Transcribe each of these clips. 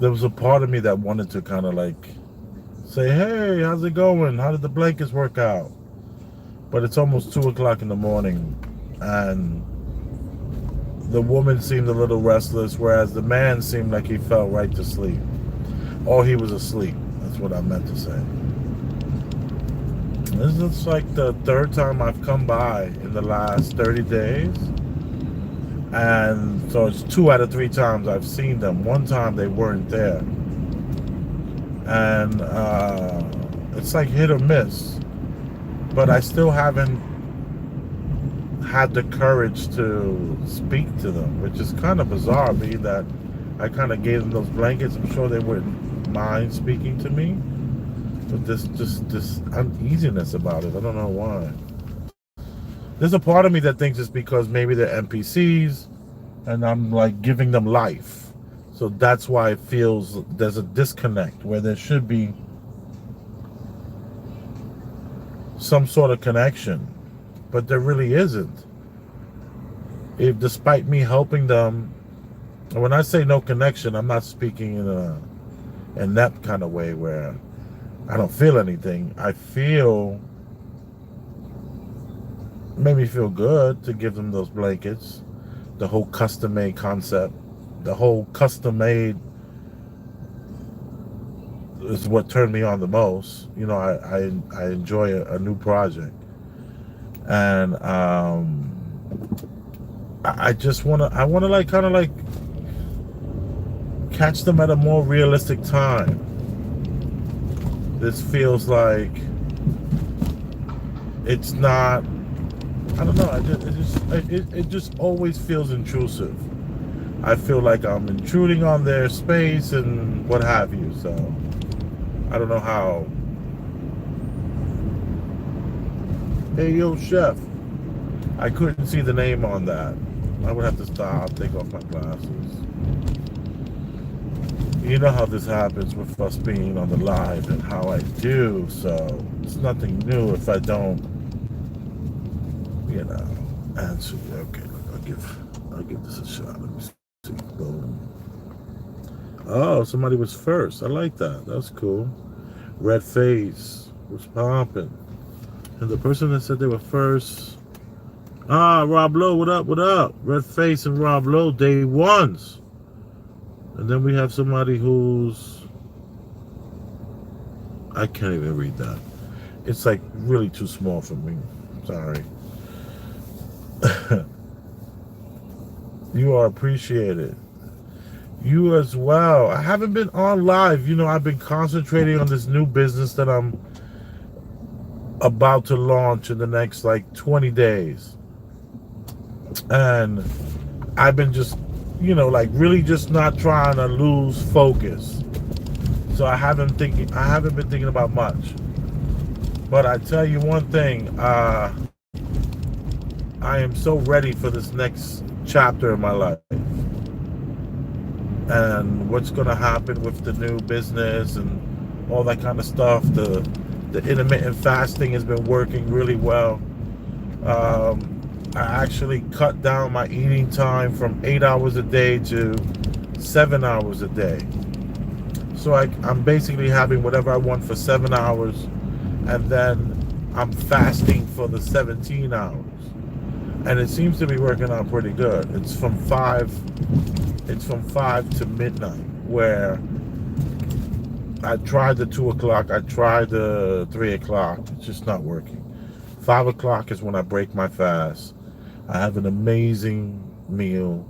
there was a part of me that wanted to kind of like say, hey, how's it going? How did the blankets work out? But it's almost 2 o'clock in the morning, and the woman seemed a little restless, whereas the man seemed like he fell right to sleep. Or he was asleep. That's what I meant to say. This is like the third time I've come by in the last 30 days. And so it's 2 out of 3 times I've seen them. One time they weren't there. And it's like hit or miss. But I still haven't had the courage to speak to them, which is kind of bizarre, being that I kind of gave them those blankets. I'm sure they wouldn't mind speaking to me. But this uneasiness about it, I don't know why. There's a part of me that thinks it's because maybe they're NPCs and I'm like giving them life. So that's why it feels there's a disconnect where there should be some sort of connection, but there really isn't. If despite me helping them, and when I say no connection, I'm not speaking in that kind of way where I don't feel anything. I feel, made me feel good to give them those blankets. The whole custom made concept, the whole custom made is what turned me on the most. You know, I enjoy a new project, and I just I want to like kind of like catch them at a more realistic time. This feels like it's not. I don't know. It just always feels intrusive. I feel like I'm intruding on their space and what have you. So I don't know how. Hey, yo, chef. I couldn't see the name on that. I would have to stop, take off my glasses. You know how this happens with us being on the live and how I do. So it's nothing new if I don't, you know, answer. Okay, I'll give this a shot. Let me see. Boom. Oh, somebody was first. I like that. That's cool. Red face was popping. And the person that said they were first. Ah, Rob Lowe, what up, what up? Red face and Rob Lowe, day ones. And then we have somebody who's, I can't even read that. It's like really too small for me. Sorry. You are appreciated. You as well. I haven't been on live. You know, I've been concentrating on this new business that I'm about to launch in the next like 20 days. And I've been just, you know, like really just not trying to lose focus. So I haven't been thinking about much. But I tell you one thing, I am so ready for this next chapter in my life. And what's going to happen with the new business and all that kind of stuff. The intermittent fasting has been working really well. I actually cut down my eating time from 8 hours a day to 7 hours a day. So I'm basically having whatever I want for 7 hours, and then I'm fasting for the 17 hours. And it seems to be working out pretty good. It's from 5 to midnight, where I tried the 2 o'clock, I tried the 3 o'clock, it's just not working. 5 o'clock is when I break my fast. I have an amazing meal,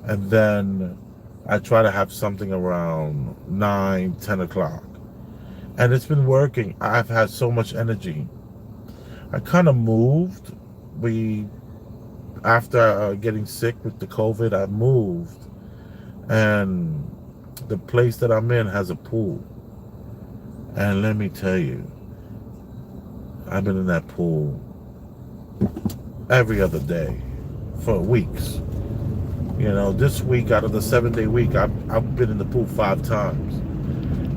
and then I try to have something around 9, 10 o'clock. And it's been working. I've had so much energy. I kind of moved. After getting sick with the COVID, I moved. And the place that I'm in has a pool. And let me tell you, I've been in that pool every other day for weeks. You know, this week out of the 7-day week, I've been in the pool 5 times.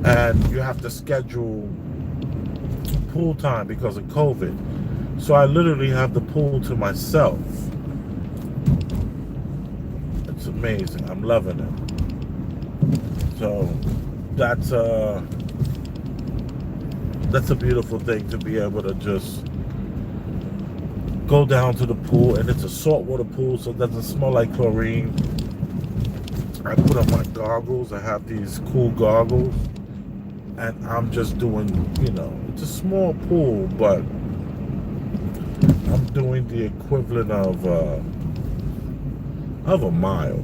And you have to schedule pool time because of COVID. So I literally have the pool to myself. It's amazing. I'm loving it. So that's a beautiful thing to be able to just go down to the pool, and it's a saltwater pool, so it doesn't smell like chlorine. I put on my goggles. I have these cool goggles, and I'm just doing, it's a small pool, but I'm doing the equivalent of a mile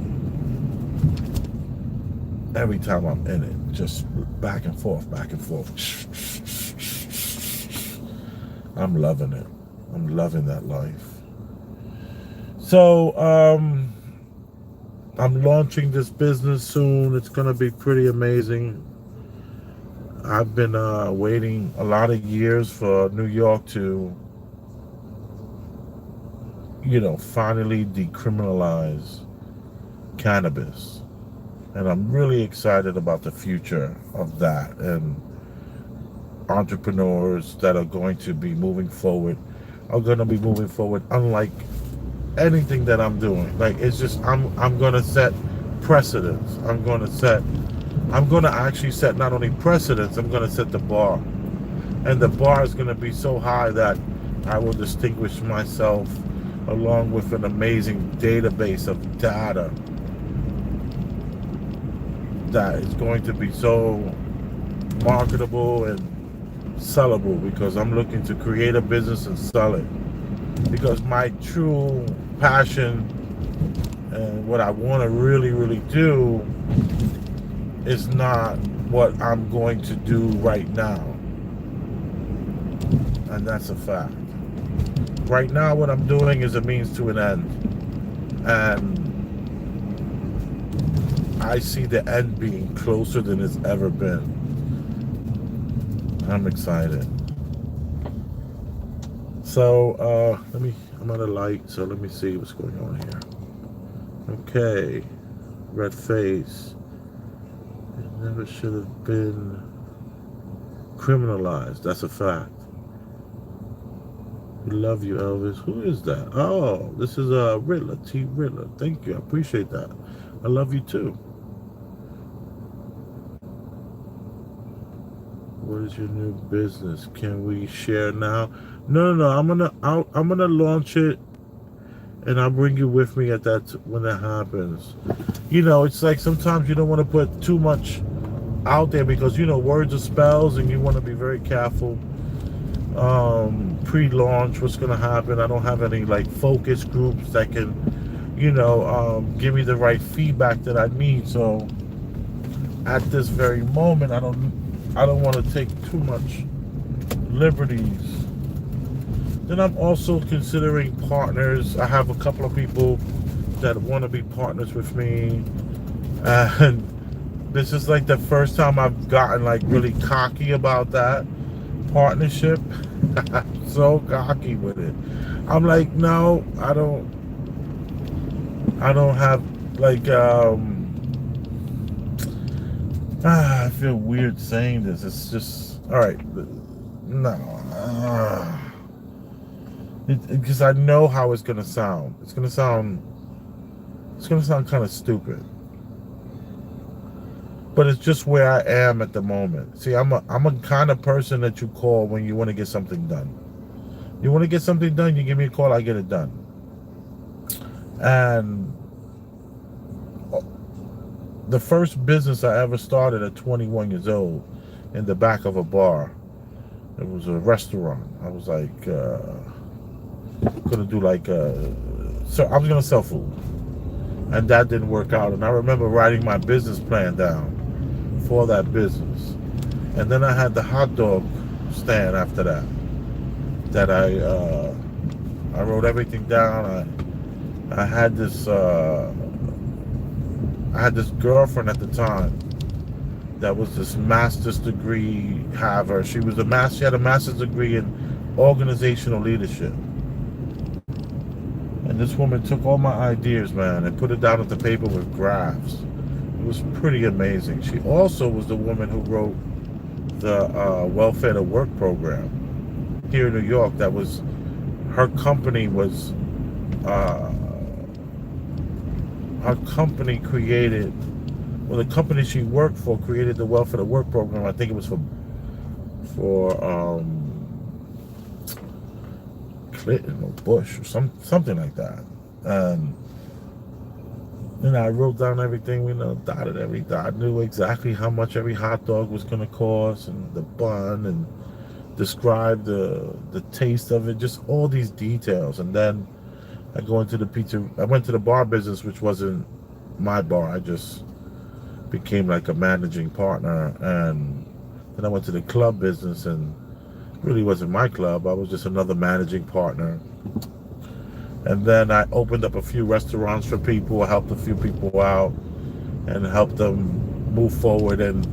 every time I'm in it, just back and forth, back and forth. I'm loving it. I'm loving that life. So, I'm launching this business soon. It's going to be pretty amazing. I've been waiting a lot of years for New York to, finally decriminalize cannabis. And I'm really excited about the future of that, and entrepreneurs that are going to be moving forward unlike anything that I'm doing. Like, it's just, I'm going to set precedents. I'm going to actually set not only precedents, I'm going to set the bar. And the bar is going to be so high that I will distinguish myself along with an amazing database of data that is going to be so marketable and sellable, because I'm looking to create a business and sell it. Because my true passion and what I want to really, really do is not what I'm going to do right now. And that's a fact. Right now, what I'm doing is a means to an end. And I see the end being closer than it's ever been. I'm excited. So, I'm at a light, so let me see what's going on here. Okay. Red face. It never should have been criminalized. That's a fact. We love you, Elvis. Who is that? Oh, this is Riddler, T. Riddler. Thank you. I appreciate that. I love you too. What is your new business? Can we share now? No. I'm gonna launch it, and I'll bring you with me at that when that happens. It's like sometimes you don't want to put too much out there, because words are spells, and you want to be very careful. Pre-launch, what's gonna happen? I don't have any focus groups that can, give me the right feedback that I need. So at this very moment, I don't want to take too much liberties. Then I'm also considering partners. I have a couple of people that want to be partners with me, and this is the first time I've gotten really cocky about that partnership. I'm so cocky with it. I'm like, no, I don't have I feel weird saying this. It's just, all right, no. Because I know how it's gonna sound. It's gonna sound kind of stupid. But it's just where I am at the moment. See, I'm a kind of person that you call when you want to get something done. You want to get something done, you give me a call, I get it done. And the first business I ever started at 21 years old in the back of a bar. It was a restaurant. I was gonna do so I was gonna sell food, and that didn't work out. And I remember writing my business plan down for that business, and then I had the hot dog stand after that. That I wrote everything down. I had this girlfriend at the time that was this master's degree haver. She had a master's degree in organizational leadership. And this woman took all my ideas, man, and put it down at the paper with graphs. It was pretty amazing. She also was the woman who wrote the Welfare to Work program here in New York. That was, her company created well, the company she worked for created the Welfare to Work program. I think it was for Clinton or Bush or something like that. And I wrote down everything, dotted everything. I knew exactly how much every hot dog was going to cost, and the bun, and described the taste of it, just all these details. And then I went to the bar business, which wasn't my bar. I just became like a managing partner. And then I went to the club business, and really wasn't my club. I was just another managing partner. And then I opened up a few restaurants for people, helped a few people out, and helped them move forward. And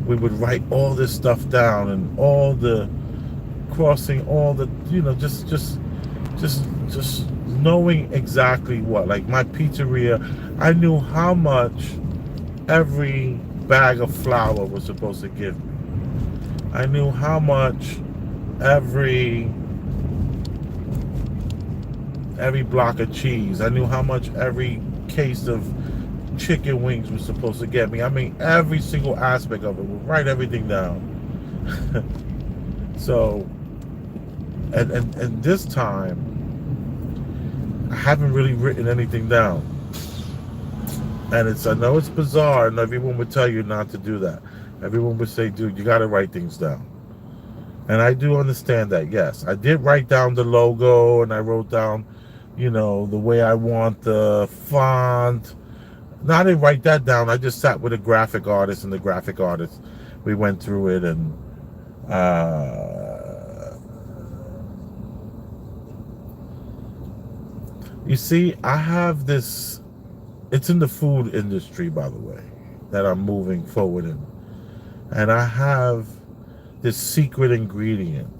we would write all this stuff down, and all the crossing, all the, just knowing exactly what. Like my pizzeria, I knew how much every bag of flour was supposed to give me. I knew how much every block of cheese. I knew how much every case of chicken wings was supposed to get me. I mean, every single aspect of it. We'll write everything down. So, and this time, I haven't really written anything down. And I know it's bizarre, and everyone would tell you not to do that. Everyone would say, dude, you got to write things down. And I do understand that, yes. I did write down the logo, and I wrote down, the way I want the font. No, I didn't write that down. I just sat with a graphic artist, and the graphic artist, we went through it, and you see, I have this, it's in the food industry, by the way, that I'm moving forward in. And I have this secret ingredient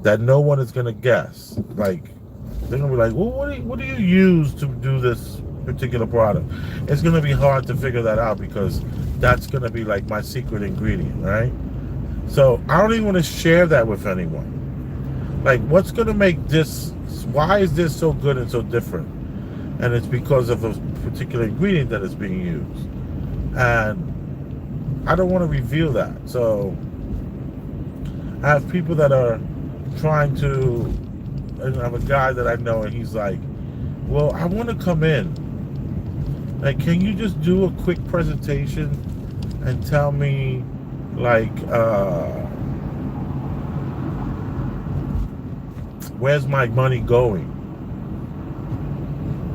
that no one is going to guess. Like, they're going to be like, well, what do you use to do this particular product? It's going to be hard to figure that out, because that's going to be like my secret ingredient, right? So I don't even want to share that with anyone. Like, what's going to make this, why is this so good and so different? And it's because of a particular ingredient that is being used. And I don't want to reveal that. So I have people that are trying to, and I have a guy that I know, and he's like, well, I want to come in. Like, can you just do a quick presentation and tell me, like, where's my money going?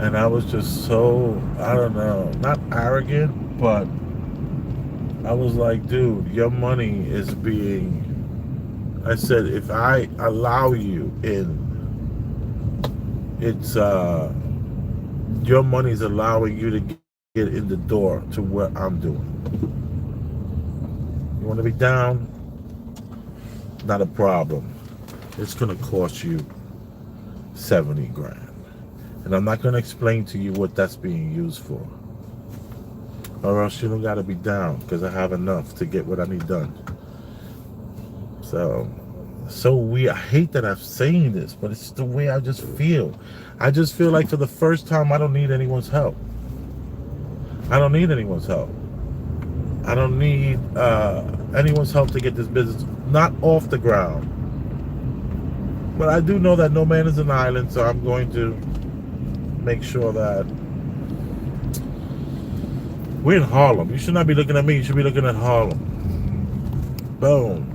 And I was just so, I don't know, not arrogant, but I was like, dude, your money is being, I said, if I allow you in, it's, your money's allowing you to get in the door to what I'm doing. You want to be down? Not a problem. It's going to cost you 70 grand. And I'm not going to explain to you what that's being used for. Or else you don't got to be down, because I have enough to get what I need done. So weird. I hate that I'm saying this, but it's the way I just feel. I just feel like for the first time, I don't need anyone's help. I don't need anyone's help. I don't need anyone's help to get this business not off the ground. But I do know that no man is an island, so I'm going to make sure that we're in Harlem. You should not be looking at me. You should be looking at Harlem. Boom.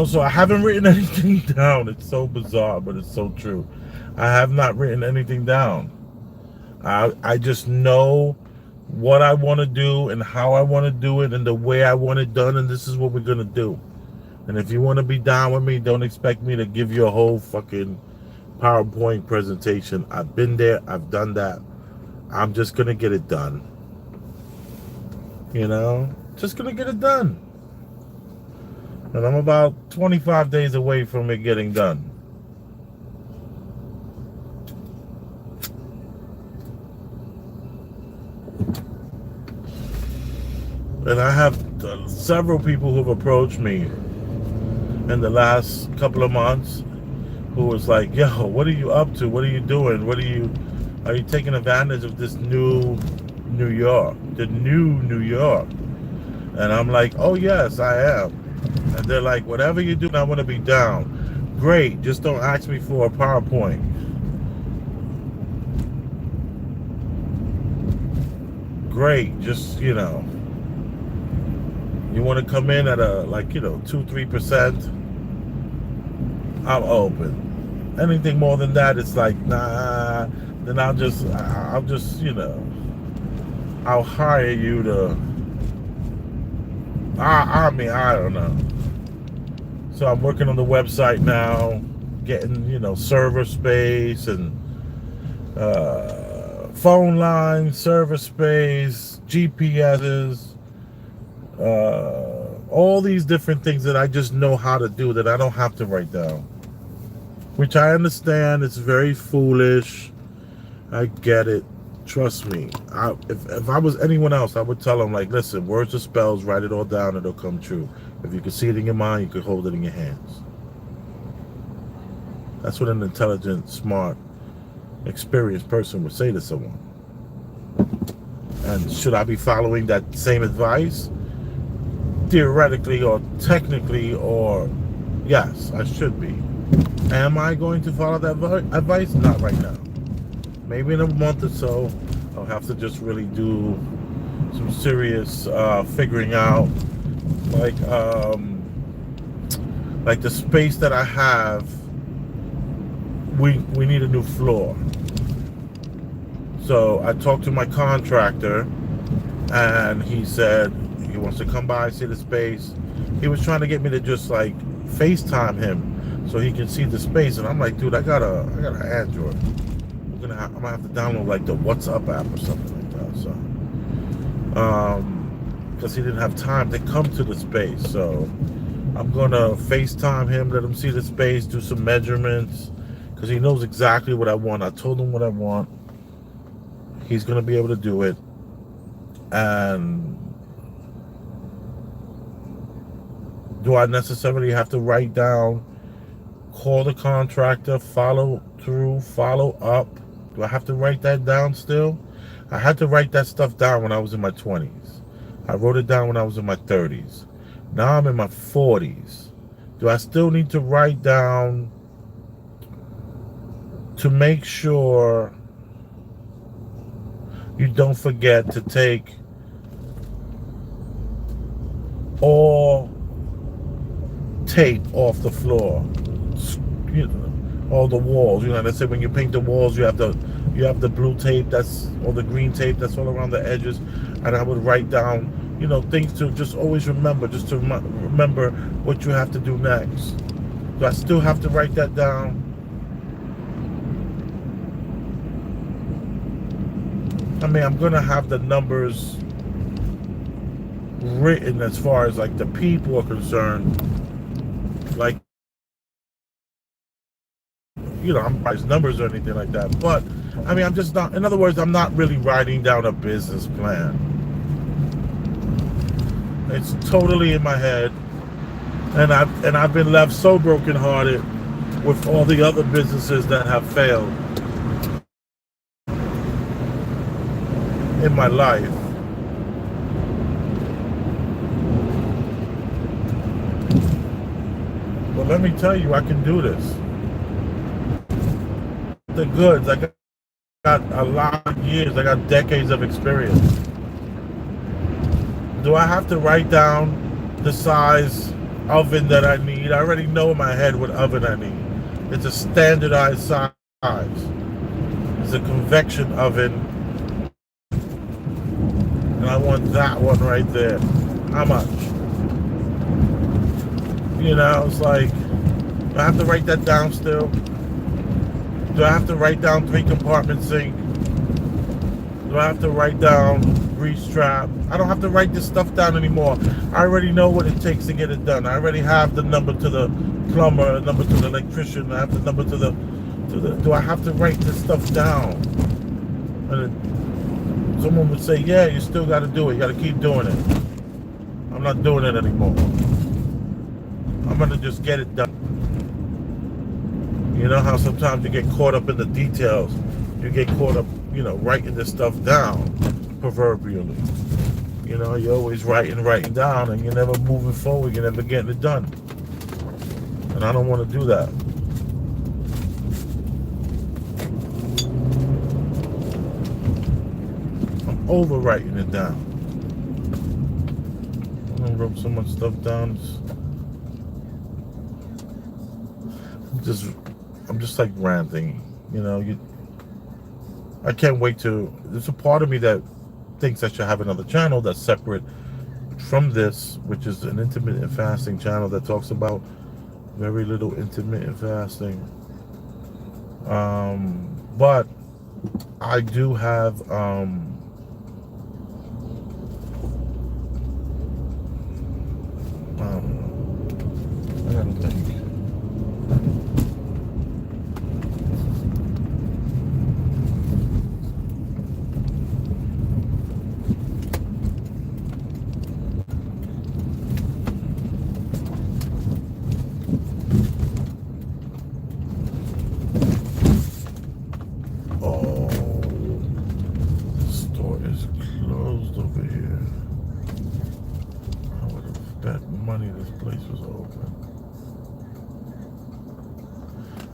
So I haven't written anything down. It's so bizarre, but it's so true. I have not written anything down. I just know what I want to do and how I want to do it and the way I want it done, and this is what we're going to do. And if you want to be down with me, don't expect me to give you a whole fucking PowerPoint presentation. I've been there. I've done that. I'm just going to get it done. Just going to get it done. And I'm about 25 days away from it getting done. And I have several people who've approached me in the last couple of months who was like, yo, what are you up to? What are you doing? Are you taking advantage of this new New York, the new New York? And I'm like, oh yes, I am. And they're like, whatever you do, I want to be down. Great, just don't ask me for a PowerPoint. Great, just, you want to come in at a, 2-3%, I'm open. Anything more than that, it's like, nah, then I'll just, I'll hire you to, I don't know. So I'm working on the website now, getting, server space and phone lines, server space, GPSs, all these different things that I just know how to do that I don't have to write down. Which I understand, it's very foolish. I get it. Trust me. If I was anyone else, I would tell them, like, listen, words are spells, write it all down, it'll come true. If you can see it in your mind, you can hold it in your hands. That's what an intelligent, smart, experienced person would say to someone. And should I be following that same advice? Theoretically or technically, or yes, I should be. Am I going to follow that advice? Not right now. Maybe in a month or so, I'll have to just really do some serious figuring out, like the space that I have. We need a new floor. So I talked to my contractor, and he said he wants to come by, see the space. He was trying to get me to just like FaceTime him so he can see the space, and I'm like, dude, I got an Android. I'm gonna have to download like the WhatsApp app or something like that. So, because he didn't have time to come to the space, so I'm gonna FaceTime him, let him see the space, do some measurements, because he knows exactly what I want. I told him what I want. He's gonna be able to do it, and do I necessarily have to write down, call the contractor, follow through, follow up? Do I have to write that down still? I had to write that stuff down when I was in my 20s. I wrote it down when I was in my 30s. Now I'm in my 40s. Do I still need to write down to make sure you don't forget to take all tape off the floor, all the walls. They say when you paint the walls, you have the blue tape or the green tape that's all around the edges. And I would write down, things to just always remember, just to remember what you have to do next. Do I still have to write that down? I mean, I'm gonna have the numbers written as far as like the people are concerned. Like, I'm writing numbers or anything like that. But I mean, I'm just not. In other words, I'm not really writing down a business plan. It's totally in my head, and I've been left so brokenhearted with all the other businesses that have failed in my life. But let me tell you, I can do this. The goods, I got a lot of years, I got decades of experience. Do I have to write down the size oven that I need? I already know in my head what oven I need. It's a standardized size. It's a convection oven. And I want that one right there. How much? It's like, do I have to write that down still? Do I have to write down 3-compartment sink? Do I have to write down grease trap. I don't have to write this stuff down anymore. I already know what it takes to get it done. I already have the number to the plumber, number to the electrician. I have the number to the. Do I have to write this stuff down? And someone would say, "Yeah, you still got to do it. You got to keep doing it." I'm not doing it anymore. I'm gonna just get it done. You know how sometimes you get caught up in the details. You get caught up, writing this stuff down, proverbially. You're always writing down, and you're never moving forward. You're never getting it done. And I don't want to do that. I'm over writing it down. I wrote so much stuff down. I'm just like ranting, I can't wait there's a part of me that thinks I should have another channel that's separate from this, which is an intermittent fasting channel that talks about very little intermittent fasting. But I do have, I don't know. I gotta think.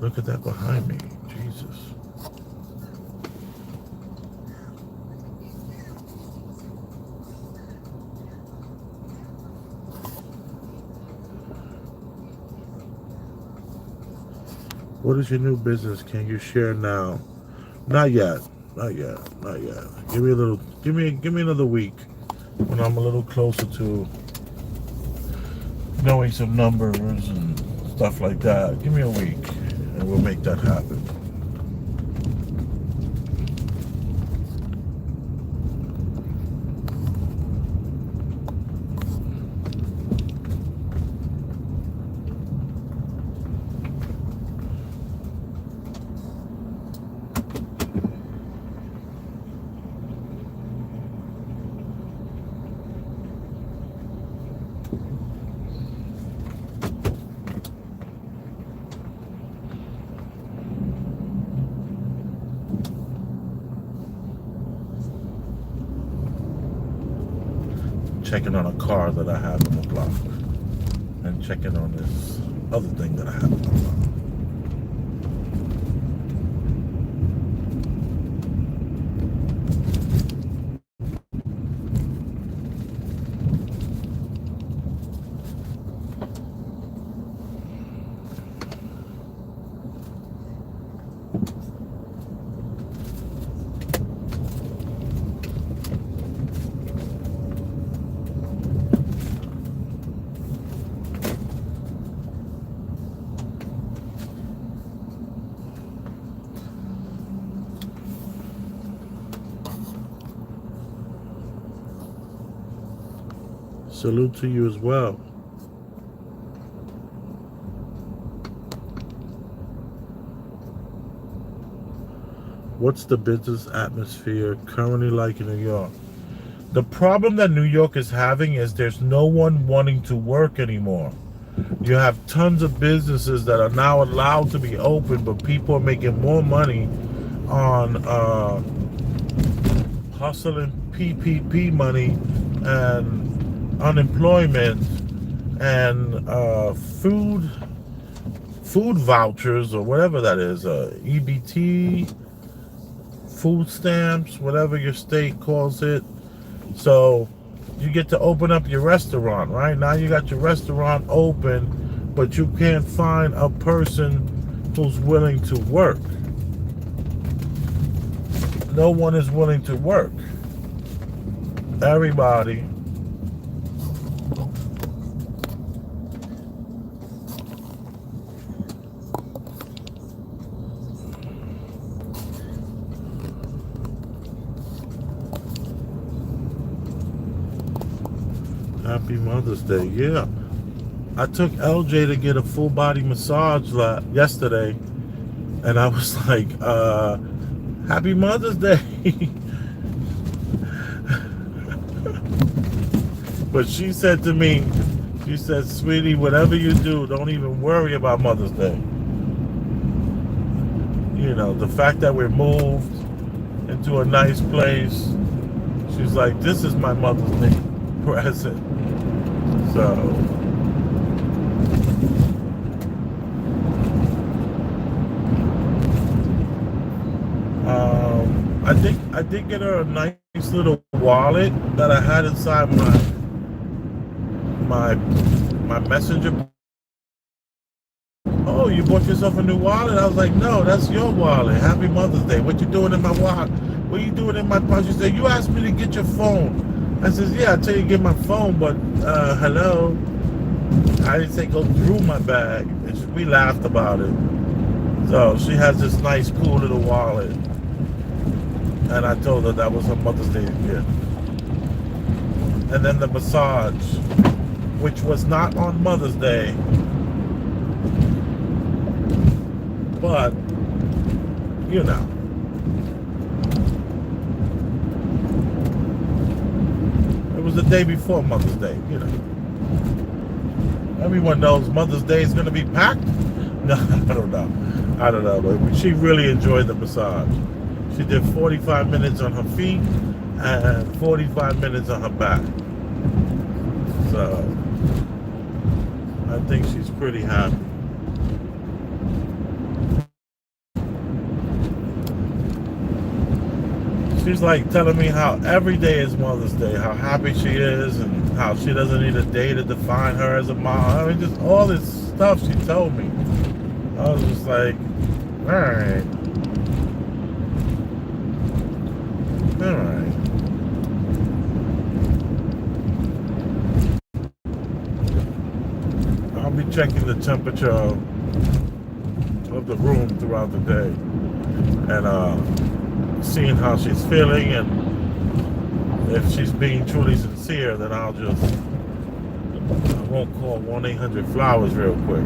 Look at that behind me. Jesus. What is your new business? Can you share now? Not yet. Not yet. Not yet. Give me another week when I'm a little closer to knowing some numbers and stuff like that. Give me a week and we'll make that happen. Checking on a car that I have on the block and checking on this other thing that I have on the block. Salute to you as well. What's the business atmosphere currently like in New York? The problem that New York is having is there's no one wanting to work anymore. You have tons of businesses that are now allowed to be open, but people are making more money on hustling PPP money and unemployment and food vouchers or whatever that is, EBT, food stamps, whatever your state calls it. So you get to open up your restaurant, right? Now you got your restaurant open, but you can't find a person who's willing to work. No one is willing to work. Everybody Happy Mother's Day. Yeah. I took LJ to get a full body massage yesterday, and I was like, Happy Mother's Day. But she said to me, she said, sweetie, whatever you do, don't even worry about Mother's Day. You know, the fact that we're moved into a nice place, she's like, this is my Mother's Day present. So, I did get her a nice little wallet that I had inside my messenger. Oh, you bought yourself a new wallet? I was like, no, that's your wallet. Happy Mother's Day. What you doing in my wallet? What are you doing in my pouch? She said, you asked me to get your phone. I said, yeah, I tell you to get my phone, but hello. I didn't say go through my bag. And we laughed about it. So she has this nice, cool little wallet. And I told her that was her Mother's Day gift. And then the massage, which was not on Mother's Day, but, you know. It was the day before Mother's Day, you know. Everyone knows Mother's Day is going to be packed. No, I don't know. But she really enjoyed the massage. She did 45 minutes on her feet and 45 minutes on her back. So, I think she's pretty happy. She's like telling me how every day is Mother's Day, how happy she is, and how she doesn't need a day to define her as a mom. I mean, just all this stuff she told me. I was just like, all right. I'll be checking the temperature of the room throughout the day and seeing how she's feeling, and if she's being truly sincere, then I won't call 1-800-Flowers real quick.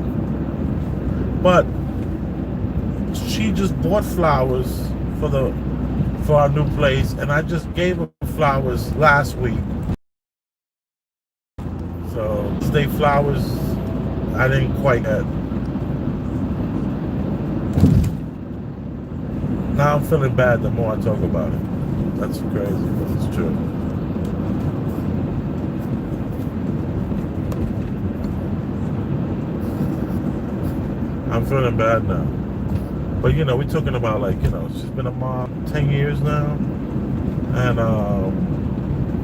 But she just bought flowers for our new place, and I just gave her flowers last week. So stay flowers, I didn't quite get. Now I'm feeling bad the more I talk about it. That's crazy, but it's true. I'm feeling bad now. But, you know, we're talking about, like, you know, she's been a mom 10 years now. And,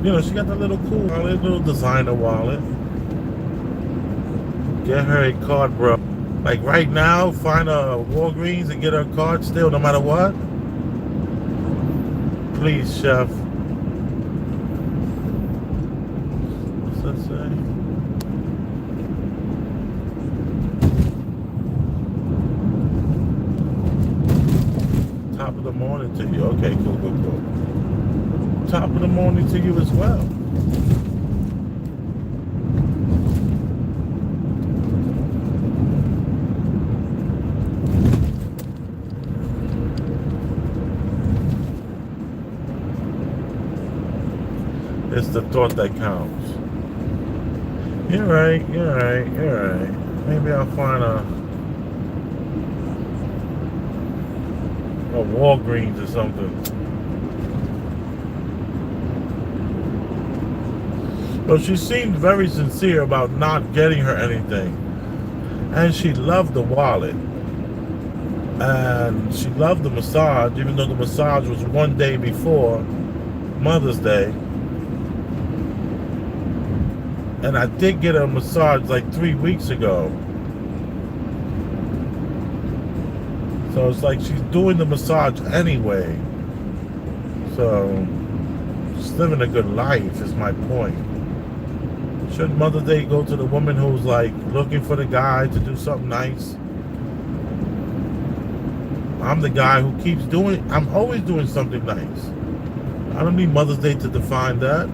you know, she got the little cool wallet, little designer wallet. Get her a card, bro. Like, right now, find a Walgreens and get her a card still, no matter what. Please, chef. What's that say? Top of the morning to you. Okay, cool. Top of the morning to you as well. It's the thought that counts. You're right. Maybe I'll find a Walgreens or something. But she seemed very sincere about not getting her anything. And she loved the wallet. And she loved the massage, even though the massage was one day before Mother's Day. And I did get a massage like 3 weeks ago. So it's like she's doing the massage anyway. So she's living a good life is my point. Shouldn't Mother's Day go to the woman who's like looking for the guy to do something nice? I'm the guy who keeps I'm always doing something nice. I don't need Mother's Day to define that.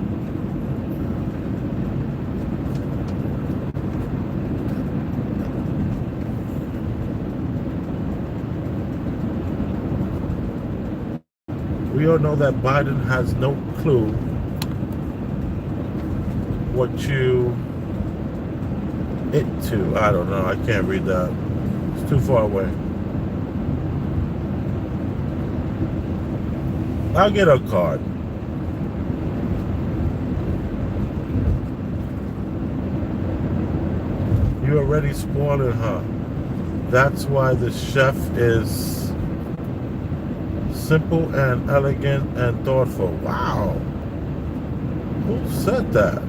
we all know that Biden has no clue what you it to. I don't know. I can't read that. It's too far away. I'll get a card. You already spoiling her. That's why the chef is simple and elegant and thoughtful. Wow. Who said that?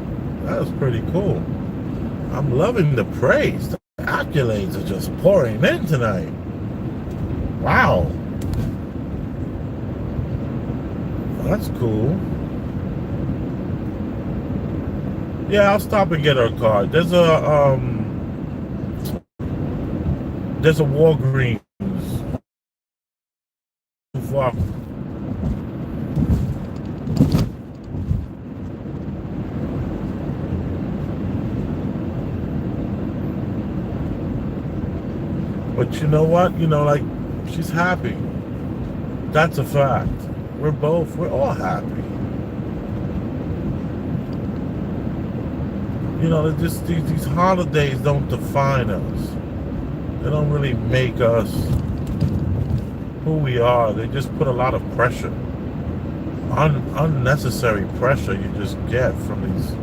That was pretty cool. I'm loving the praise. The accolades are just pouring in tonight. Wow. That's cool. Yeah, I'll stop and get her a card. There's a Walgreens too far. But you know what? You know, like, she's happy. That's a fact. We're all happy. You know, just these holidays don't define us. They don't really make us who we are. They just put a lot of pressure. Unnecessary pressure you just get from these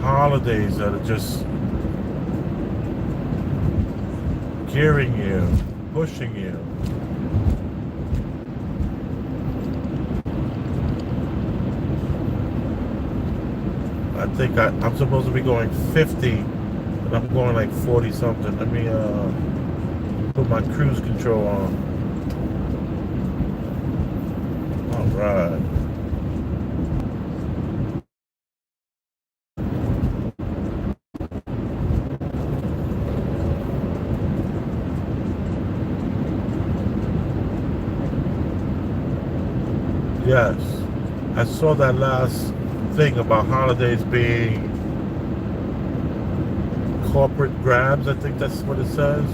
holidays that are just gearing you, pushing you. I think I'm supposed to be going 50, and I'm going like 40 something. Let me put my cruise control on. All right. Yes, I saw that last thing about holidays being corporate grabs. I think that's what it says.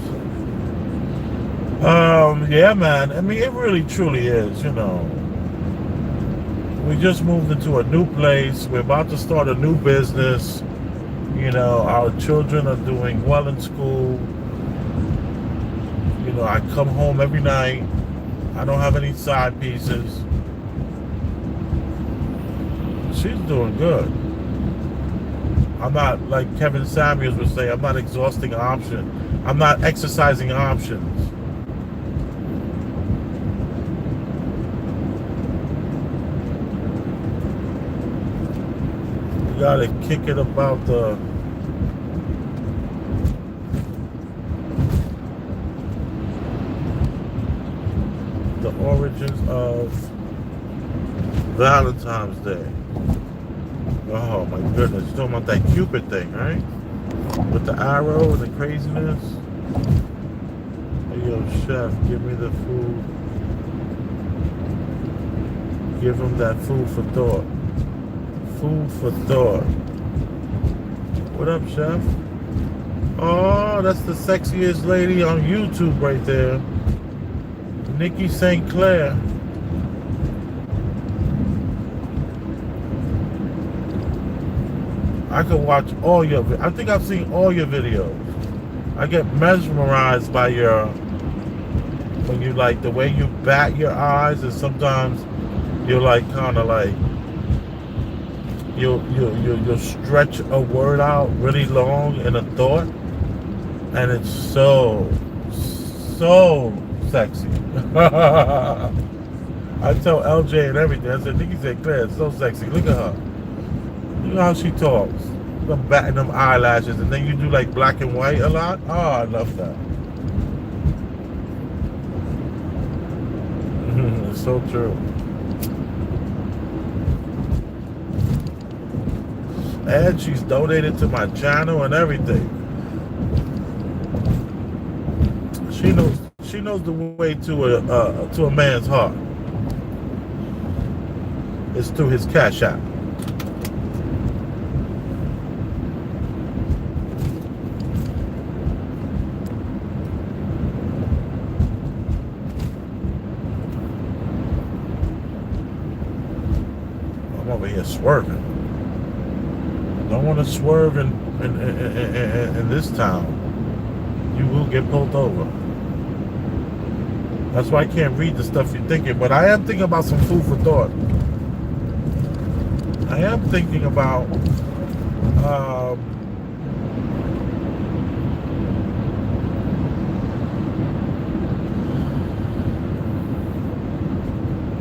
Yeah, man. I mean, it really truly is. You know, we just moved into a new place. We're about to start a new business. You know, our children are doing well in school. You know, I come home every night. I don't have any side pieces. She's doing good. I'm not, like Kevin Samuels would say, I'm not exhausting options. I'm not exercising options. You gotta kick it about the origins of Valentine's Day. Oh my goodness, you're talking about that Cupid thing, right? With the arrow and the craziness. Hey, yo, chef, give me the food. Give him that food for thought. Food for thought. What up, chef? Oh, that's the sexiest lady on YouTube right there. Nikki St. Clair. I could watch all your. I think I've seen all your videos. I get mesmerized by your, when you like the way you bat your eyes, and sometimes you're like kind of like you'll stretch a word out really long in a thought, and it's so sexy. I tell LJ and everything. I said, Nikki St. Clair is so sexy. Look at her. You know how she talks. Them batting them eyelashes, and then you do like black and white a lot. Oh, I love that. It's so true. And she's donated to my channel and everything. She knows the way to a man's heart. It's through his Cash App. over here swerving. Don't want to swerve in this town. You will get pulled over. That's why I can't read the stuff you're thinking. But I am thinking about some food for thought. I am thinking about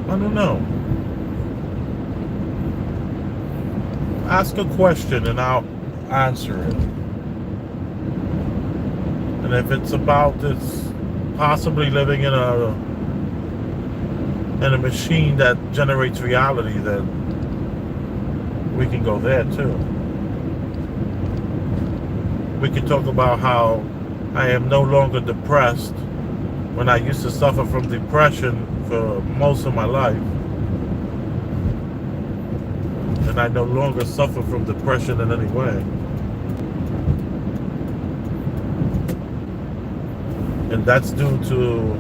I don't know. Ask a question and I'll answer it. And if it's about this possibly living in a machine that generates reality, then we can go there too. We can talk about how I am no longer depressed when I used to suffer from depression for most of my life. And I no longer suffer from depression in any way. And that's due to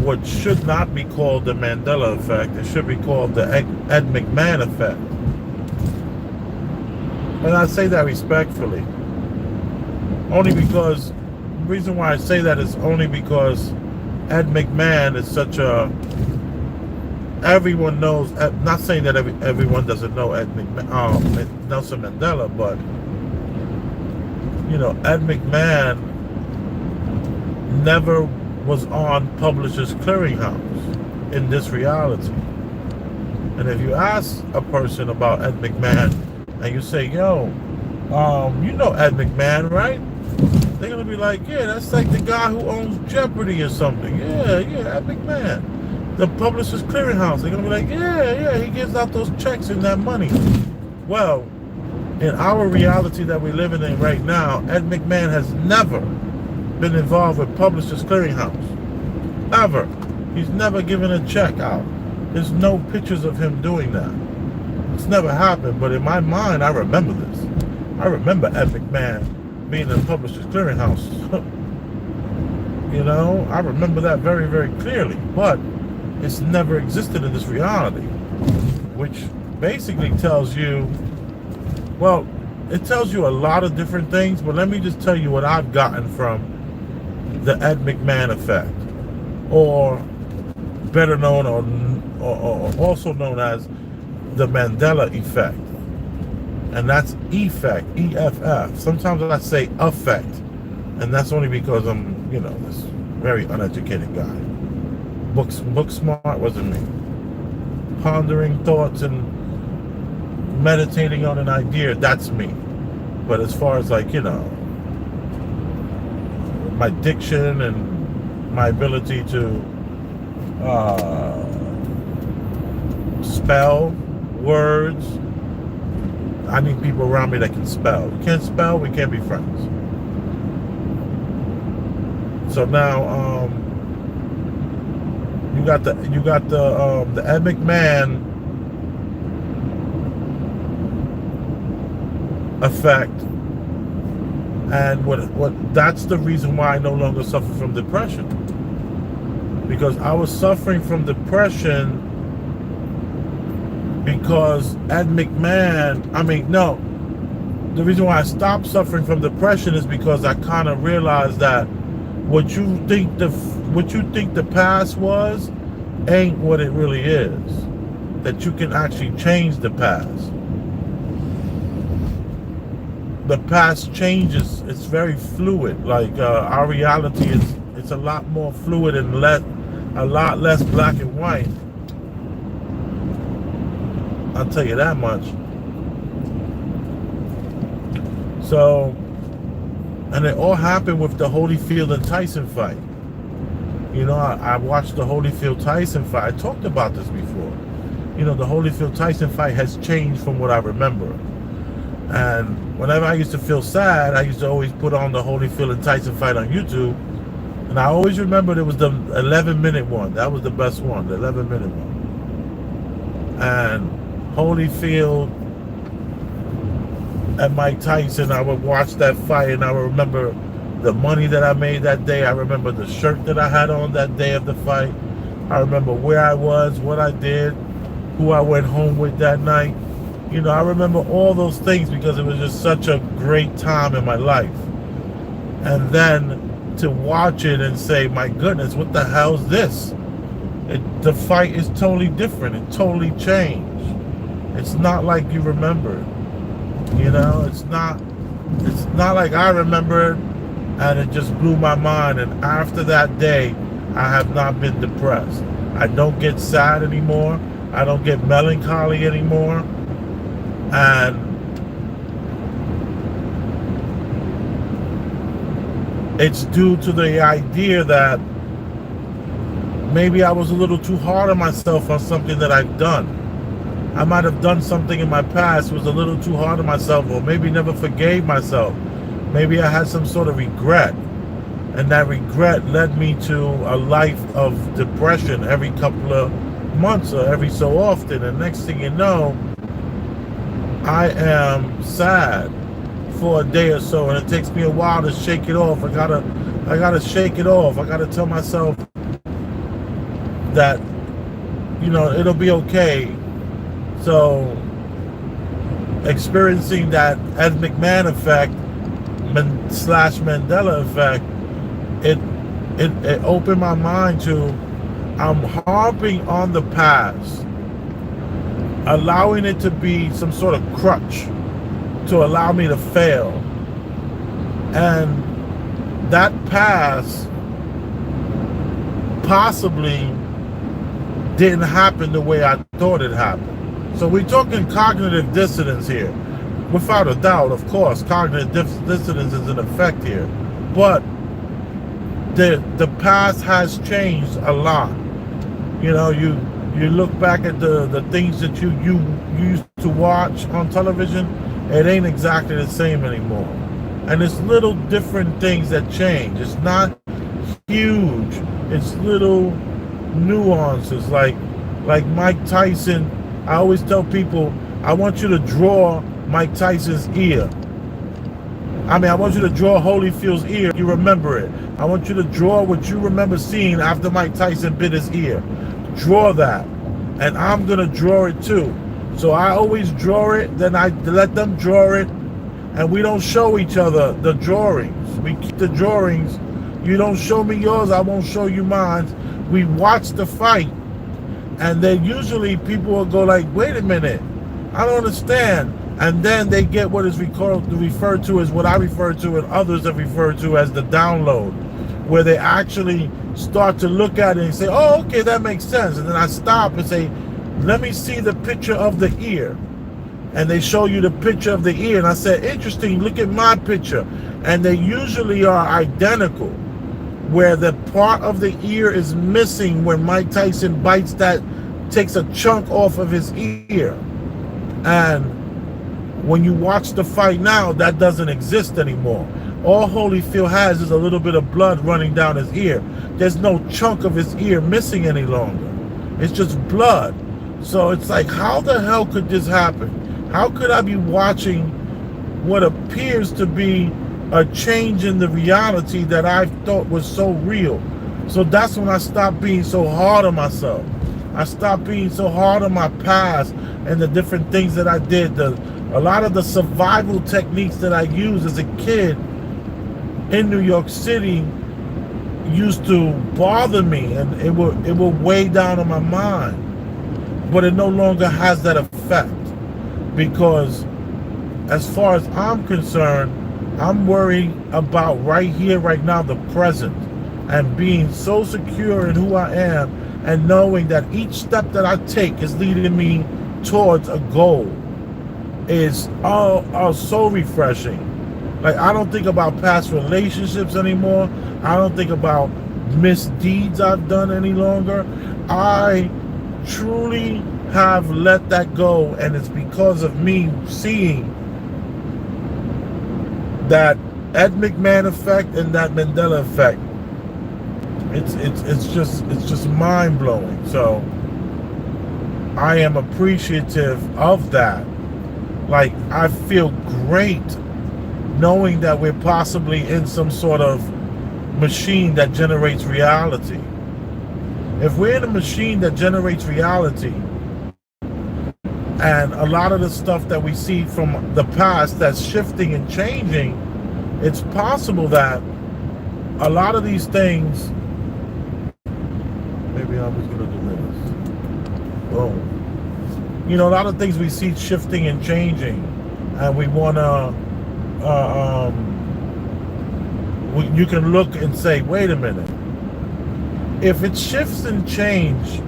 what should not be called the Mandela effect. It should be called the Ed McMahon effect. And I say that respectfully. Only because, the reason why I say that is only because Ed McMahon is such a, everyone knows, not saying that everyone doesn't know Nelson Mandela, but, you know, Ed McMahon never was on Publishers Clearinghouse in this reality. And if you ask a person about Ed McMahon and you say, yo, you know Ed McMahon, right? They're going to be like, yeah, that's like the guy who owns Jeopardy or something. Yeah, Ed McMahon. The Publishers Clearinghouse. They're going to be like, yeah, he gives out those checks and that money. Well, in our reality that we're living in right now, Ed McMahon has never been involved with Publishers Clearinghouse. Ever. He's never given a check out. There's no pictures of him doing that. It's never happened, but in my mind, I remember this. I remember Ed McMahon being in Publishers Clearinghouse. You know, I remember that very, very clearly, but it's never existed in this reality, which basically tells you, well, it tells you a lot of different things, but let me just tell you what I've gotten from the Ed McMahon effect, or better known or also known as the Mandela effect. And that's effect, EFF. Sometimes I say effect, and that's only because I'm, you know, this very uneducated guy. Book smart wasn't me. Pondering thoughts and meditating on an idea, that's me. But as far as, like, you know, my diction and my ability to spell words, I need people around me that can spell. We can't spell, we can't be friends. So now, you got the Ed McMahon effect, and what that's the reason why I no longer suffer from depression, because I was suffering from depression because Ed McMahon, the reason why I stopped suffering from depression is because I kind of realized that what you think the past was ain't what it really is. That you can actually change the past. The past changes. It's very fluid. Like our reality it's a lot more fluid and a lot less black and white. I'll tell you that much. So, and it all happened with the Holyfield and Tyson fight. You know, I watched the Holyfield-Tyson fight. I talked about this before. You know, the Holyfield-Tyson fight has changed from what I remember. And whenever I used to feel sad, I used to always put on the Holyfield and Tyson fight on YouTube. And I always remembered it was the 11-minute one. That was the best one, the 11-minute one. And Holyfield and Mike Tyson, I would watch that fight and I would remember the money that I made that day. I remember the shirt that I had on that day of the fight. I remember where I was, what I did. who I went home with that night. You know, I remember all those things because it was just such a great time in my life. And then to watch it and say, my goodness, what the hell's this? The fight is totally different. It totally changed. It's not like you remember. You know, it's not like I remember it, and it just blew my mind. And after that day, I have not been depressed. I don't get sad anymore. I don't get melancholy anymore. And it's due to the idea that maybe I was a little too hard on myself on something that I've done. I might have done something in my past, was a little too hard on myself, or maybe never forgave myself. Maybe I had some sort of regret. And that regret led me to a life of depression every couple of months or every so often. And next thing you know, I am sad for a day or so, and it takes me a while to shake it off. I gotta shake it off. I gotta tell myself that, you know, it'll be okay. So experiencing that Ed McMahon effect slash Mandela effect, it opened my mind to, I'm harping on the past, allowing it to be some sort of crutch to allow me to fail. And that past possibly didn't happen the way I thought it happened. So we're talking cognitive dissonance here. Without a doubt, of course, cognitive dissonance is an effect here. But the past has changed a lot. You know, you look back at the things that you used to watch on television, it ain't exactly the same anymore. And it's little different things that change. It's not huge. It's little nuances. Like Mike Tyson, I always tell people, I want you to draw Mike Tyson's ear. I want you to draw Holyfield's ear. You remember it. I want you to draw what you remember seeing after Mike Tyson bit his ear. Draw that. And I'm going to draw it too. So I always draw it, then I let them draw it, and we don't show each other the drawings. We keep the drawings. You don't show me yours, I won't show you mine. We watch the fight, and then usually people will go like, wait a minute, I don't understand. And then they get what is referred to as what I refer to and others have referred to as the download, where they actually start to look at it and say, oh, okay, that makes sense. And then I stop and say, let me see the picture of the ear. And they show you the picture of the ear. And I said, interesting, look at my picture. And they usually are identical, where the part of the ear is missing when Mike Tyson bites that, takes a chunk off of his ear. And when you watch the fight now, that doesn't exist anymore. All Holyfield has is a little bit of blood running down his ear. There's no chunk of his ear missing any longer. It's just blood. So it's like, how the hell could this happen? How could I be watching what appears to be a change in the reality that I thought was so real? So that's when I stopped being so hard on myself. I stopped being so hard on my past and the different things that I did. A lot of the survival techniques that I used as a kid in New York City used to bother me, and it would weigh down on my mind. But it no longer has that effect, because as far as I'm concerned, I'm worried about right here, right now, the present, and being so secure in who I am, and knowing that each step that I take is leading me towards a goal is so refreshing. Like, I don't think about past relationships anymore. I don't think about misdeeds I've done any longer. I truly have let that go, and it's because of me seeing that Ed McMahon effect and that Mandela effect. It's just mind-blowing. So I am appreciative of that. Like, I feel great knowing that we're possibly in some sort of machine that generates reality. If we're in a machine that generates reality, And a lot of the stuff that we see from the past that's shifting and changing, it's possible that a lot of these things, maybe I was going to do this. Boom. You know, a lot of things we see shifting and changing, and we want to, you can look and say, wait a minute. If it shifts and change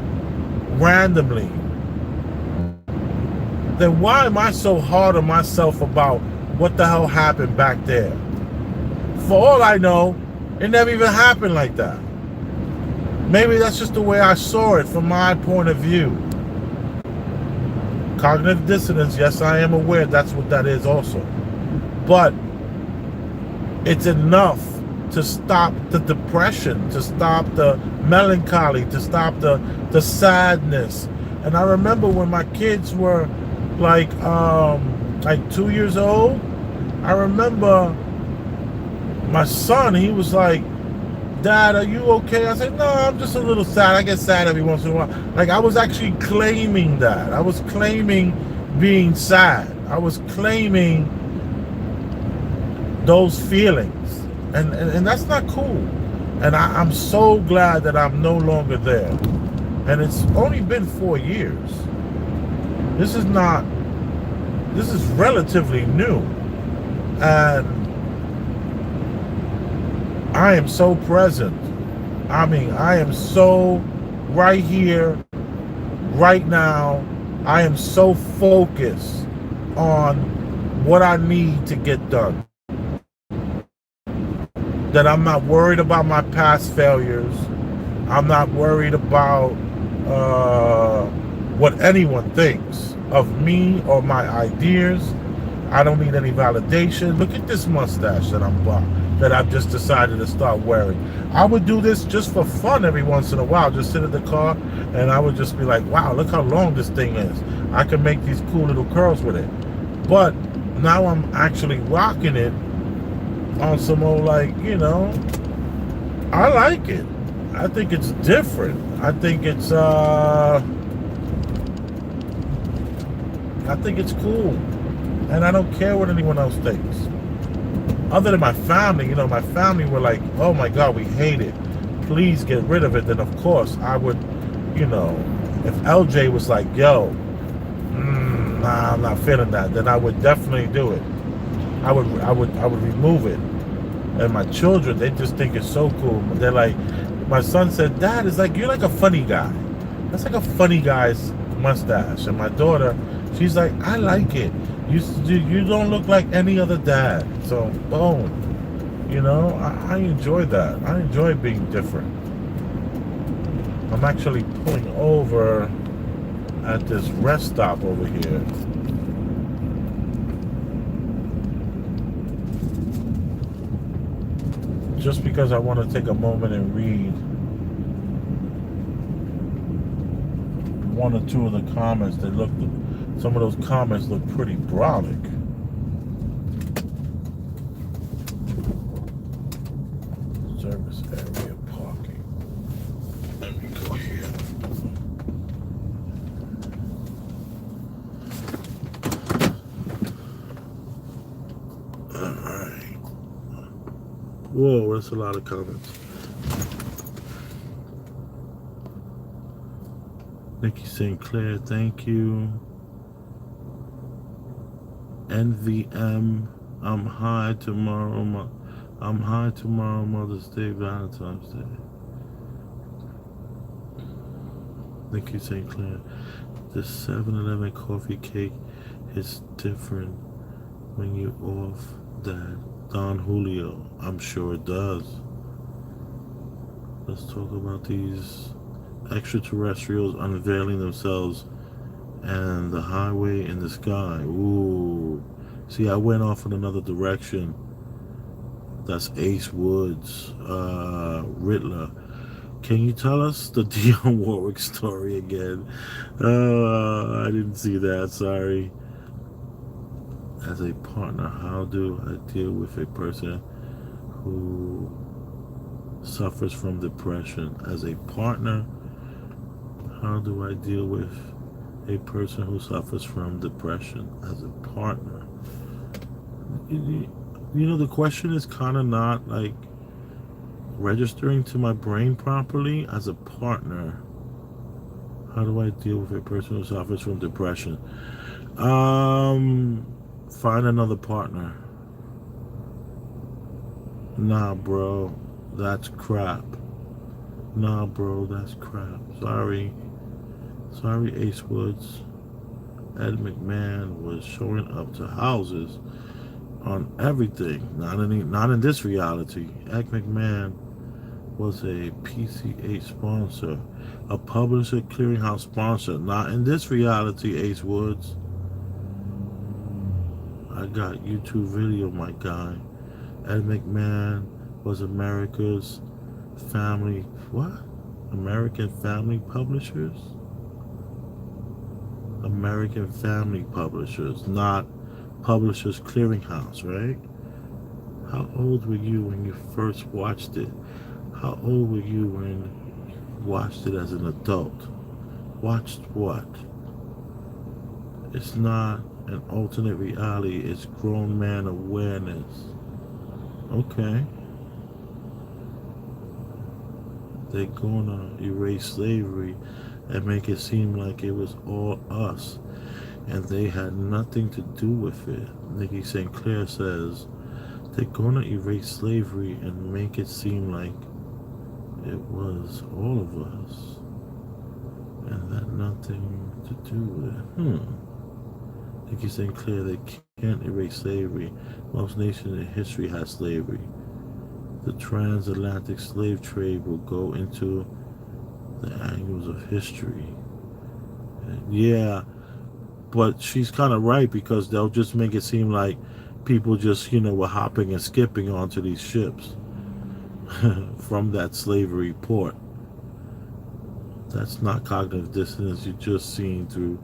randomly, then why am I so hard on myself about what the hell happened back there? For all I know, it never even happened like that. Maybe that's just the way I saw it from my point of view. Cognitive dissonance, yes, I am aware that's what that is also. But it's enough to stop the depression, to stop the melancholy, to stop the sadness. And I remember when my kids were like 2 years old, I remember my son, he was like, Dad, are you okay? I said, no, I'm just a little sad. I get sad every once in a while. Like, I was actually claiming that. I was claiming being sad. I was claiming those feelings. And that's not cool. And I'm so glad that I'm no longer there. And it's only been 4 years. This is relatively new. And I am so present. I mean, I am so right here, right now. I am so focused on what I need to get done, that I'm not worried about my past failures. I'm not worried about what anyone thinks of me or my ideas. I don't need any validation. Look at this mustache that I've just decided to start wearing. I would do this just for fun every once in a while. Just sit in the car and I would just be like, wow, look how long this thing is. I can make these cool little curls with it. But now I'm actually rocking it on some old, like, you know, I like it. I think it's different. I think it's cool. And I don't care what anyone else thinks. Other than my family, you know, my family were like, oh my God, we hate it. Please get rid of it. Then of course I would, you know, if LJ was like, yo, nah, I'm not feeling that, then I would definitely do it. I would remove it. And my children, they just think it's so cool. They're like, my son said, Dad, it's like, you're like a funny guy. That's like a funny guy's mustache. And my daughter, she's like, I like it. You don't look like any other dad. So, boom. You know, I enjoy that. I enjoy being different. I'm actually pulling over at this rest stop over here. Just because I want to take a moment and read one or two of the comments. Some of those comments look pretty brolic. Service area parking. Let me go here. Alright. Whoa, that's a lot of comments. Nikki St. Clair, thank you. NVM, I'm high tomorrow, Mother's Day, Valentine's Day. Nikki St. Clair, the 7-Eleven coffee cake is different when you off that. Don Julio, I'm sure it does. Let's talk about these extraterrestrials unveiling themselves and the highway in the sky. Ooh. See, I went off in another direction. That's Ace Woods, Riddler. Can you tell us the Dionne Warwick story again? I didn't see that, sorry. As a partner, how do I deal with a person who suffers from depression? As a partner, how do I deal with a person who suffers from depression as a partner. You know, the question is kind of not like registering to my brain properly. As a partner, how do I deal with a person who suffers from depression? Find another partner. Nah, bro, that's crap. Nah, bro, that's crap. Sorry, Ace Woods. Ed McMahon was showing up to houses on everything. Not in this reality. Ed McMahon was a PCH sponsor, a publisher clearinghouse sponsor. Not in this reality, Ace Woods. I got YouTube video, my guy. Ed McMahon was America's family. What? American Family Publishers? American Family Publishers, not Publishers Clearinghouse, right? How old were you when you first watched it? How old were you when you watched it as an adult? Watched what? It's not an alternate reality, it's grown man awareness. Okay. They're gonna erase slavery and make it seem like it was all us and they had nothing to do with it. Nikki St. Clair says they're gonna erase slavery and make it seem like it was all of us and that nothing to do with it. Nikki St. Clair, they can't erase slavery. Most nations in history had slavery. The transatlantic slave trade will go into the angles of history. Yeah, but she's kind of right because they'll just make it seem like people just, were hopping and skipping onto these ships from that slavery port. That's not cognitive dissonance. You're just seeing through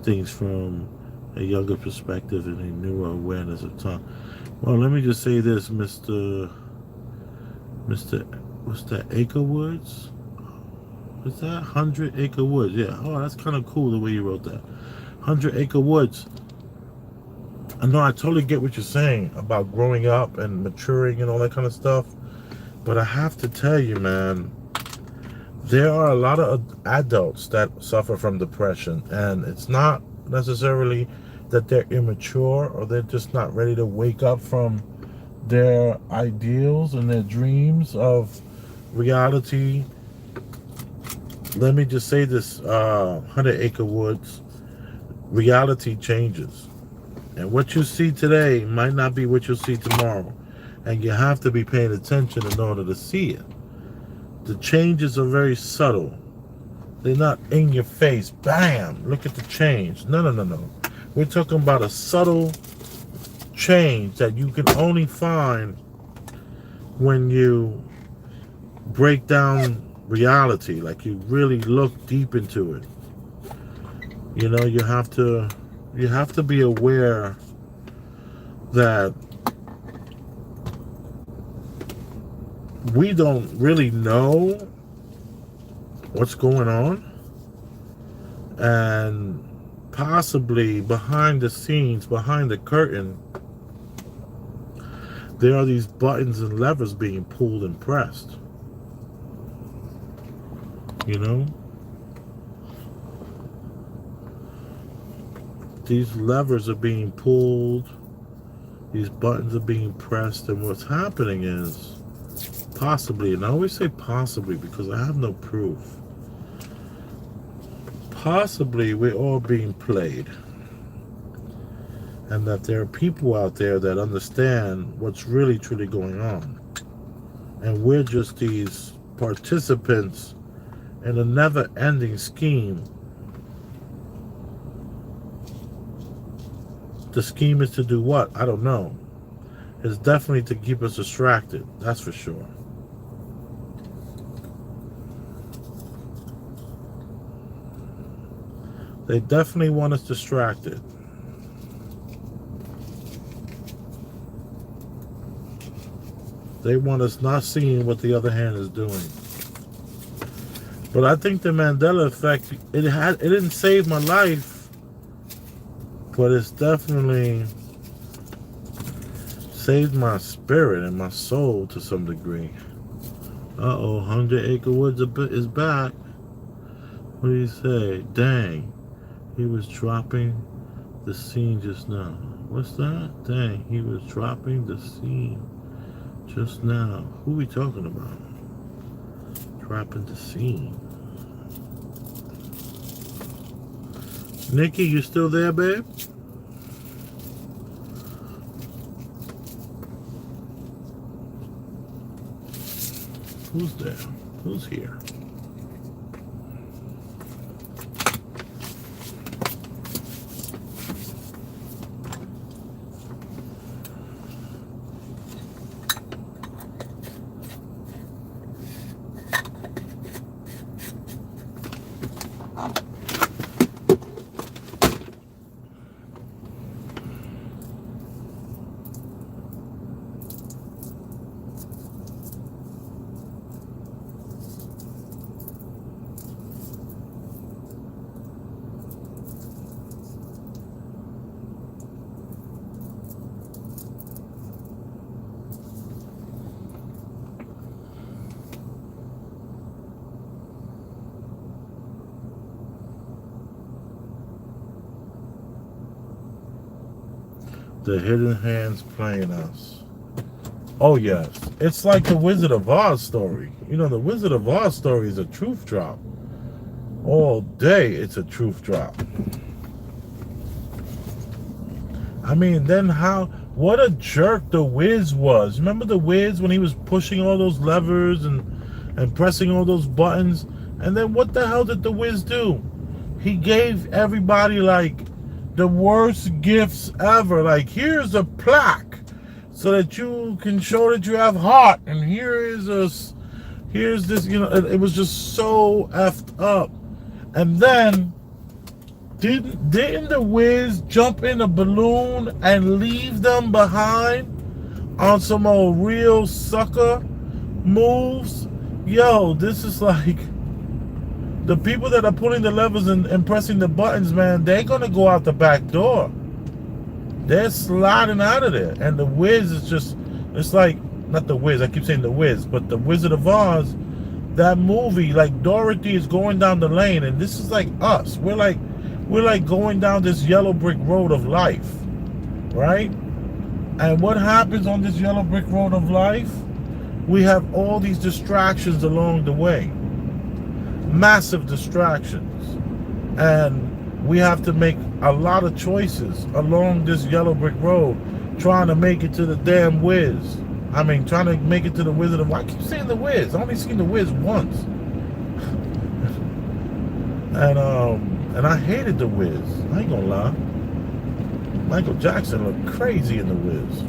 things from a younger perspective and a newer awareness of time. Well, let me just say this, Mr. What's that, Acre Woods? What's that? 100 Acre Woods. Yeah. Oh, that's kind of cool the way you wrote that. 100 Acre Woods. I know, I totally get what you're saying about growing up and maturing and all that kind of stuff. But I have to tell you, man, there are a lot of adults that suffer from depression. And it's not necessarily that they're immature or they're just not ready to wake up from their ideals and their dreams of reality. Let me just say this, 100 Acre Woods, reality changes. And what you see today might not be what you'll see tomorrow. And you have to be paying attention in order to see it. The changes are very subtle. They're not in your face. Bam! Look at the change. No. We're talking about a subtle change that you can only find when you break down reality, like you really look deep into it. You have to be aware that we don't really know what's going on, and possibly behind the scenes, behind the curtain, there are these buttons and levers being pulled and pressed. These levers are being pulled, these buttons are being pressed, and what's happening is possibly, and I always say possibly because I have no proof, possibly we're all being played. And that there are people out there that understand what's really truly going on. And we're just these participants in a never-ending scheme. The scheme is to do what? I don't know. It's definitely to keep us distracted. That's for sure. They definitely want us distracted. They want us not seeing what the other hand is doing. But I think the Mandela effect, it didn't save my life, but it's definitely saved my spirit and my soul to some degree. Uh-oh, 100 Acre Woods is back. What do you say? Dang, he was dropping the scene just now. What's that? Dang, he was dropping the scene just now. Who we talking about? Dropping the scene. Nikki, you still there, babe? Who's there? Who's here? The Hidden Hands playing us. Oh yes, it's like the Wizard of Oz story. You know, the Wizard of Oz story is a truth drop. All day it's a truth drop. I mean, then what a jerk the Wiz was. Remember the Wiz when he was pushing all those levers and pressing all those buttons? And then what the hell did the Wiz do? He gave everybody like the worst gifts ever. Like, here's a plaque so that you can show that you have heart, and here's this, you know, it was just so effed up. And then didn't the Wiz jump in a balloon and leave them behind on some old real sucker moves? Yo, this is like, the people that are pulling the levers and pressing the buttons, man, they're gonna go out the back door. They're sliding out of there. And the Wiz is just, it's like, not the Wiz, I keep saying the Wiz, but the Wizard of Oz, that movie, like Dorothy is going down the lane, and this is like us. We're like going down this yellow brick road of life, right? And what happens on this yellow brick road of life? We have all these distractions along the way. Massive distractions. And we have to make a lot of choices along this yellow brick road, trying to make it to the damn Wiz. I mean, trying to make it to the Wizard of Oz. I keep saying the Wiz. I only seen the Wiz once. And I hated the Wiz. I ain't gonna lie. Michael Jackson looked crazy in the Wiz.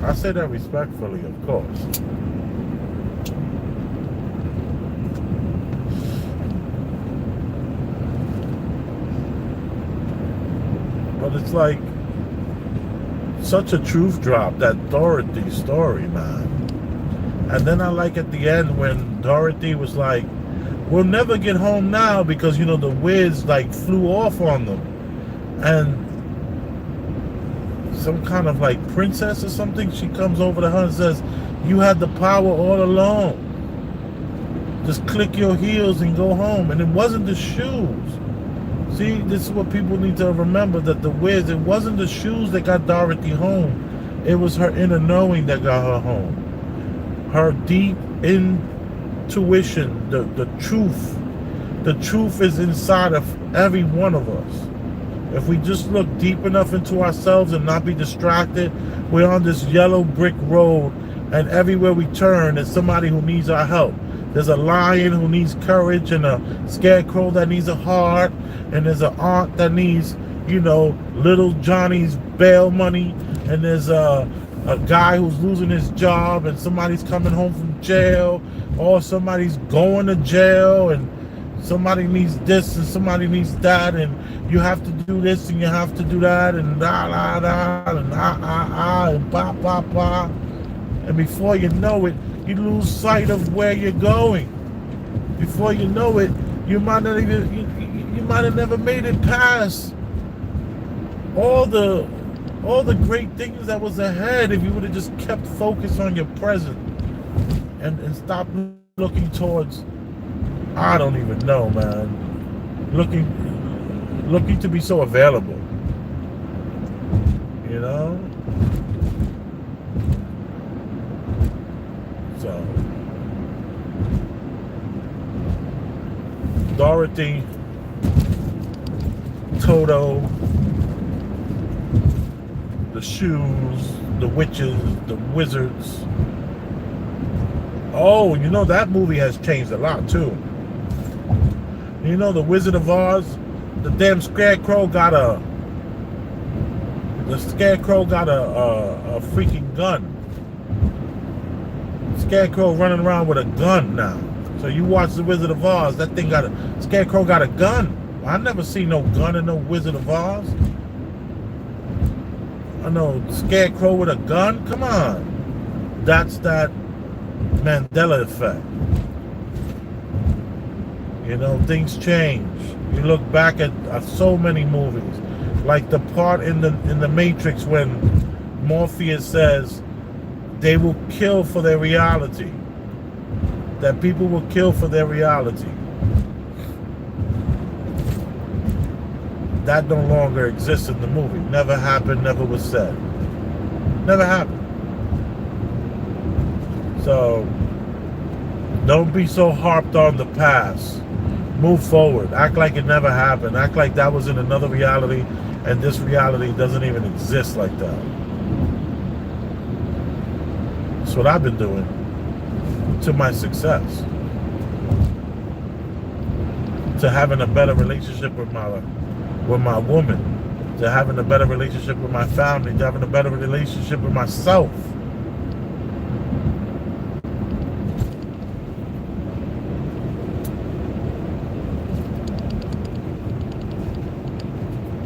I say that respectfully, of course. But it's like such a truth drop, that Dorothy story, man. And then I like at the end when Dorothy was like, we'll never get home now because, you know, the Wiz like flew off on them. And some kind of like princess or something, she comes over to her and says, you had the power all along. Just click your heels and go home. And it wasn't the shoes. See, this is what people need to remember, that the Wiz, it wasn't the shoes that got Dorothy home. It was her inner knowing that got her home. Her deep intuition, the truth. The truth is inside of every one of us. If we just look deep enough into ourselves and not be distracted, we're on this yellow brick road, and everywhere we turn, there's somebody who needs our help. There's a lion who needs courage, and a scarecrow that needs a heart, and there's an aunt that needs, you know, little Johnny's bail money, and there's a guy who's losing his job, and somebody's coming home from jail, or somebody's going to jail, and somebody needs this and somebody needs that, and you have to do this and you have to do that, and da da da, and and pa pa pa. And before you know it, You lose sight of where you're going. Before you know it, you might not even you might have never made it past all the great things that was ahead if you would have just kept focused on your present and stopped looking towards, I don't even know, man. Looking to be so available. You know? So Dorothy, Toto, the shoes, the witches, the wizards. Oh, you know that movie has changed a lot too. You know the Wizard of Oz, the damn scarecrow got a freaking gun. Scarecrow running around with a gun now. So you watch the Wizard of Oz, that thing Scarecrow got a gun. I never seen no gun in no Wizard of Oz. I know Scarecrow with a gun. Come on, that's that Mandela effect. You know, things change. You look back at so many movies, like the part in the Matrix when Morpheus says they will kill for their reality. That people will kill for their reality. That no longer exists in the movie. Never happened, never was said. Never happened. So, don't be so harped on the past. Move forward. Act like it never happened. Act like that was in another reality, and this reality doesn't even exist like that. That's what I've been doing to my success. To having a better relationship with my woman, to having a better relationship with my family, to having a better relationship with myself.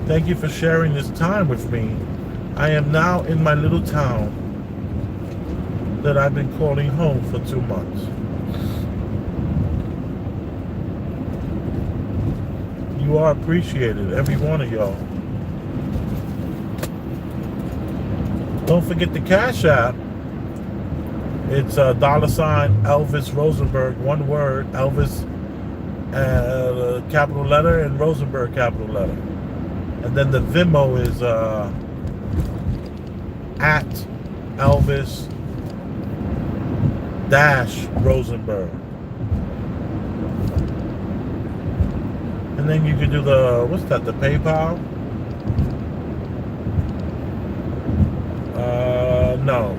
Thank you for sharing this time with me. I am now in my little town that I've been calling home for 2 months. You are appreciated, every one of y'all. Don't forget the Cash App. It's $sign Elvis Rosenberg, one word, Elvis capital letter and Rosenberg capital letter. And then the Venmo is at Elvis Rosenberg. And then you can do the, what's that, the PayPal? No.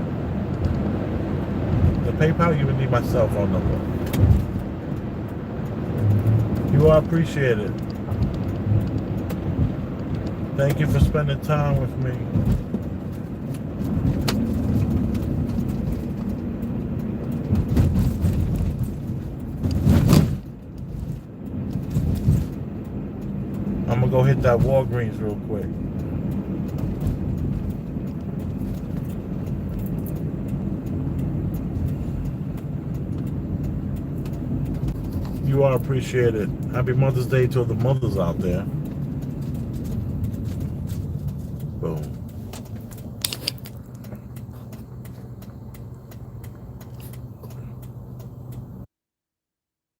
The PayPal, you would need my cell phone number. You are appreciated. Thank you for spending time with me. I'm gonna go hit that Walgreens real quick. You are appreciated. Happy Mother's Day to the mothers out there. Boom.